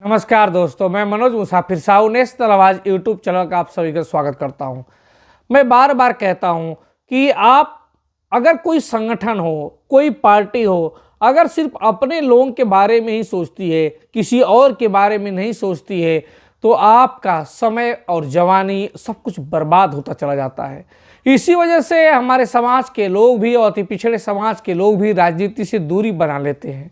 नमस्कार दोस्तों, मैं मनोज मुसाफिर साहू नेशनल आवाज यूट्यूब चैनल का आप सभी का स्वागत करता हूं। मैं बार बार कहता हूं कि आप अगर कोई संगठन हो, कोई पार्टी हो, अगर सिर्फ अपने लोगों के बारे में ही सोचती है, किसी और के बारे में नहीं सोचती है, तो आपका समय और जवानी सब कुछ बर्बाद होता चला जाता है। इसी वजह से हमारे समाज के लोग भी और अति पिछड़े समाज के लोग भी राजनीति से दूरी बना लेते हैं।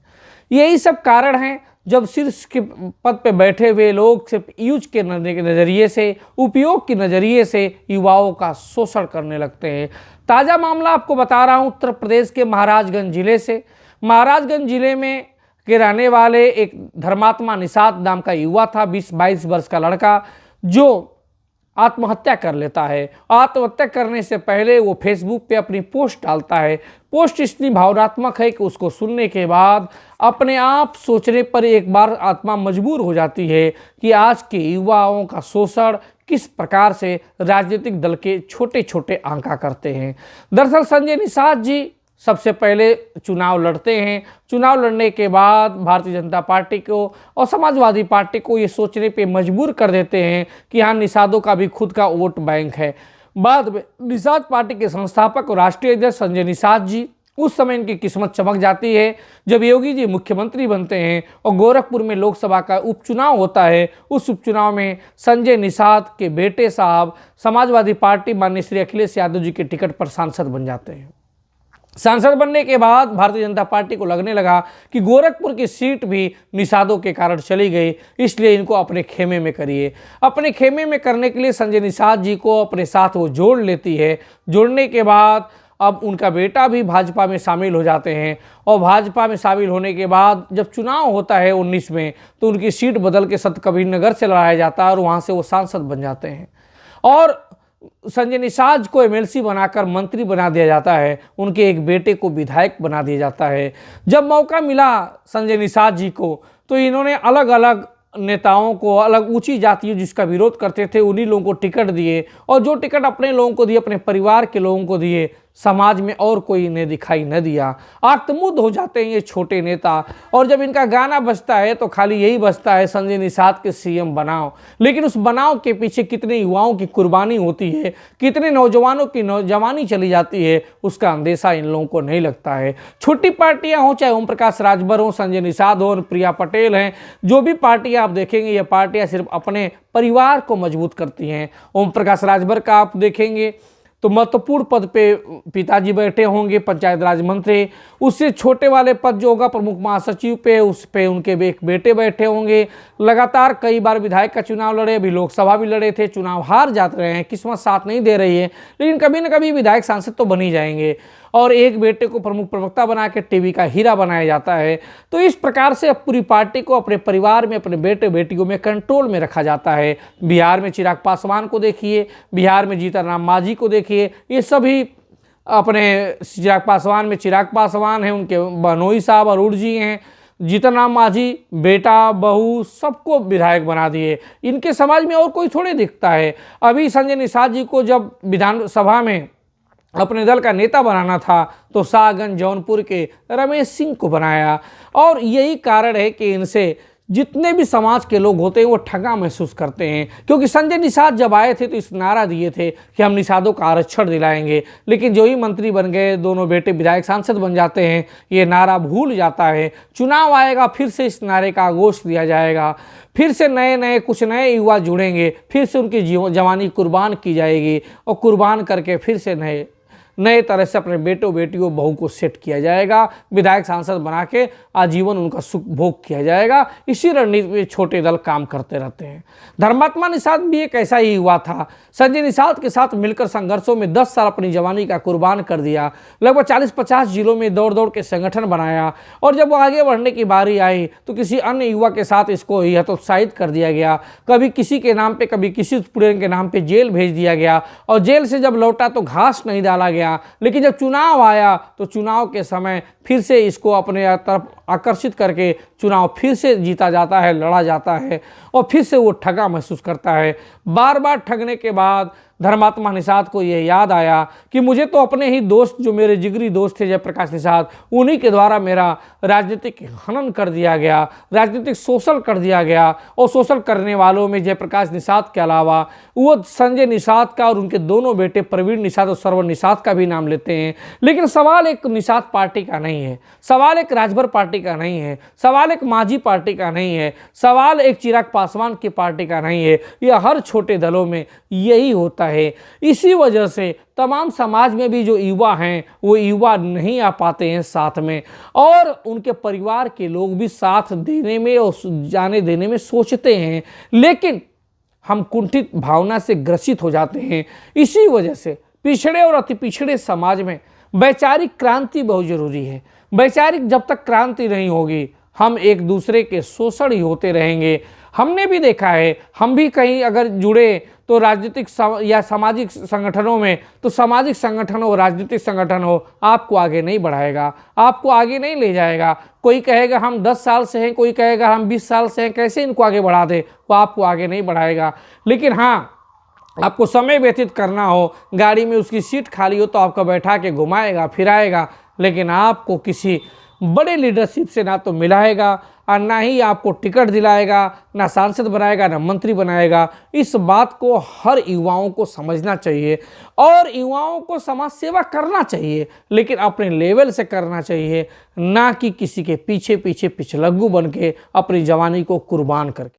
यही सब कारण हैं जब शीर्ष के पद पे बैठे हुए लोग सिर्फ यूज के नज़रिए से, उपयोग के नज़रिए से युवाओं का शोषण करने लगते हैं। ताज़ा मामला आपको बता रहा हूँ उत्तर प्रदेश के महाराजगंज जिले से। महाराजगंज जिले में के रहने वाले एक धर्मात्मा निषाद नाम का युवा था, 20-22 वर्ष का लड़का, जो आत्महत्या कर लेता है। आत्महत्या करने से पहले वो फेसबुक पे अपनी पोस्ट डालता है। पोस्ट इतनी भावनात्मक है कि उसको सुनने के बाद अपने आप सोचने पर एक बार आत्मा मजबूर हो जाती है कि आज के युवाओं का शोषण किस प्रकार से राजनीतिक दल के छोटे छोटे आंका करते हैं। दरअसल संजय निषाद जी सबसे पहले चुनाव लड़ते हैं। चुनाव लड़ने के बाद भारतीय जनता पार्टी को और समाजवादी पार्टी को ये सोचने पे मजबूर कर देते हैं कि हाँ, निषादों का भी खुद का वोट बैंक है। बाद में निषाद पार्टी के संस्थापक और राष्ट्रीय अध्यक्ष संजय निषाद जी, उस समय इनकी किस्मत चमक जाती है जब योगी जी मुख्यमंत्री बनते हैं और गोरखपुर में लोकसभा का उपचुनाव होता है। उस उपचुनाव में संजय निषाद के बेटे साहब समाजवादी पार्टी माननीय श्री अखिलेश यादव जी के टिकट पर सांसद बन जाते हैं। सांसद बनने के बाद भारतीय जनता पार्टी को लगने लगा कि गोरखपुर की सीट भी निषादों के कारण चली गई, इसलिए इनको अपने खेमे में करिए। अपने खेमे में करने के लिए संजय निषाद जी को अपने साथ वो जोड़ लेती है। जोड़ने के बाद अब उनका बेटा भी भाजपा में शामिल हो जाते हैं और भाजपा में शामिल होने के बाद जब चुनाव होता है 19 में, तो उनकी सीट बदल के सतकबीरनगर से लड़ाया जाता है और वहाँ से वो सांसद बन जाते हैं और संजय निषाद को एमएलसी बनाकर मंत्री बना दिया जाता है। उनके एक बेटे को विधायक बना दिया जाता है। जब मौका मिला संजय निषाद जी को, तो इन्होंने अलग अलग नेताओं को, अलग ऊंची जातियों जिसका विरोध करते थे, उन्हीं लोगों को टिकट दिए और जो टिकट अपने लोगों को दिए, अपने परिवार के लोगों को दिए, समाज में और कोई इन्हें दिखाई न दिया। आत्ममुग्ध हो जाते हैं ये छोटे नेता और जब इनका गाना बजता है तो खाली यही बजता है, संजय निषाद के सीएम बनाओ। लेकिन उस बनाव के पीछे कितने युवाओं की कुर्बानी होती है, कितने नौजवानों की नौजवानी चली जाती है, उसका अंदेशा इन लोगों को नहीं लगता है। छोटी पार्टियां हों, चाहे ओम प्रकाश राजभर हो, संजय निषाद हो, प्रिया पटेल हैं, जो भी पार्टियां आप देखेंगे, ये पार्टियां सिर्फ अपने परिवार को मजबूत करती हैं। ओम प्रकाश राजभर का आप देखेंगे तो महत्वपूर्ण पद पे पिताजी बैठे होंगे, पंचायत राज मंत्री। उससे छोटे वाले पद जो होगा प्रमुख महासचिव पे, उस पे उनके एक बेटे बैठे होंगे। लगातार कई बार विधायक का चुनाव लड़े, अभी लोकसभा भी लड़े थे, चुनाव हार जाते रहे हैं, किस्मत साथ नहीं दे रही है, लेकिन कभी न कभी विधायक सांसद तो बन ही जाएंगे। और एक बेटे को प्रमुख प्रवक्ता बना के टीवी का हीरा बनाया जाता है। तो इस प्रकार से अब पूरी पार्टी को अपने परिवार में, अपने बेटे बेटियों में कंट्रोल में रखा जाता है। बिहार में चिराग पासवान को देखिए, बिहार में जीतन राम मांझी को देखिए, ये सभी अपने चिराग पासवान में चिराग पासवान हैं, उनके बनोई साहब अरूण जी हैं, जीतन राम मांझी बेटा बहू सबको विधायक बना दिए। इनके समाज में और कोई थोड़े दिखता है। अभी संजय निषाद जी को जब विधानसभा में अपने दल का नेता बनाना था तो शाहगंज जौनपुर के रमेश सिंह को बनाया और यही कारण है कि इनसे जितने भी समाज के लोग होते हैं वो ठगा महसूस करते हैं। क्योंकि संजय निषाद जब आए थे तो इस नारा दिए थे कि हम निषादों का आरक्षण दिलाएंगे, लेकिन जो ही मंत्री बन गए, दोनों बेटे विधायक सांसद बन जाते हैं, ये नारा भूल जाता है। चुनाव आएगा, फिर से इस नारे का आगोश दिया जाएगा, फिर से नए कुछ नए युवा जुड़ेंगे, फिर से उनकी जवानी कुर्बान की जाएगी और कुर्बान करके फिर से नए तरह से अपने बेटों बेटियों बहू को सेट किया जाएगा, विधायक सांसद बना के आजीवन उनका सुख भोग किया जाएगा। इसी रणनीति में छोटे दल काम करते रहते हैं। धर्मात्मा निषाद भी एक ऐसा ही हुआ था। संजय निषाद के साथ मिलकर संघर्षों में 10 साल अपनी जवानी का कुर्बान कर दिया। लगभग 40-50 जिलों में दौड़ दौड़ के संगठन बनाया और जब वो आगे बढ़ने की बारी आई तो किसी अन्य युवा के साथ इसको हतोत्साहित कर दिया गया। कभी किसी के नाम पे, कभी किसी स्टूडेंट के नाम पे जेल भेज दिया गया और जेल से जब लौटा तो घास नहीं डाला गया। लेकिन जब चुनाव आया तो चुनाव के समय फिर से इसको अपने तरफ आकर्षित करके चुनाव फिर से जीता जाता है, लड़ा जाता है और फिर से वो ठगा महसूस करता है। बार बार ठगने के बाद धर्मात्मा निषाद को यह याद आया कि मुझे तो अपने ही दोस्त, जो मेरे जिगरी दोस्त थे जयप्रकाश निषाद, उन्हीं के द्वारा मेरा राजनीतिक हनन कर दिया गया, राजनीतिक शोषण कर दिया गया। और शोषण करने वालों में जयप्रकाश निषाद के अलावा वो संजय निषाद का और उनके दोनों बेटे प्रवीण निषाद और सरवण निषाद का भी नाम लेते हैं। लेकिन सवाल एक निषाद पार्टी का नहीं है, सवाल एक राजभर पार्टी का नहीं है, सवाल एक मांझी पार्टी का नहीं है, सवाल एक चिराग पासवान की पार्टी का नहीं है। यह हर छोटे दलों में यही होता है। इसी वजह से तमाम समाज में भी जो युवा हैं वो युवा नहीं आ पाते हैं साथ में, और उनके परिवार के लोग भी साथ देने में और जाने देने में सोचते हैं, लेकिन हम कुंठित भावना से ग्रसित हो जाते हैं। इसी वजह से पिछड़े और अति पिछड़े समाज में वैचारिक क्रांति बहुत जरूरी है। वैचारिक जब तक क्रांति नहीं होगी हम एक दूसरे के शोषण ही होते रहेंगे। हमने भी देखा है, हम भी कहीं अगर जुड़े तो राजनीतिक या सामाजिक संगठनों में, तो सामाजिक संगठन हो, राजनीतिक संगठन हो, आपको आगे नहीं बढ़ाएगा, आपको आगे नहीं ले जाएगा। कोई कहेगा हम 10 साल से हैं, कोई कहेगा हम 20 साल से हैं, कैसे इनको आगे बढ़ा दे, वो आपको आगे नहीं बढ़ाएगा। लेकिन हाँ, आपको समय व्यतीत करना हो, गाड़ी में उसकी सीट खाली हो तो आपको बैठा के घुमाएगा फिराएगा, लेकिन आपको किसी बड़े लीडरशिप से ना तो मिलाएगा और ना ही आपको टिकट दिलाएगा, ना सांसद बनाएगा, ना मंत्री बनाएगा। इस बात को हर युवाओं को समझना चाहिए और युवाओं को समाज सेवा करना चाहिए, लेकिन अपने लेवल से करना चाहिए, ना कि किसी के पीछे पीछे पिछलग्गू बन के अपनी जवानी को कुर्बान करके।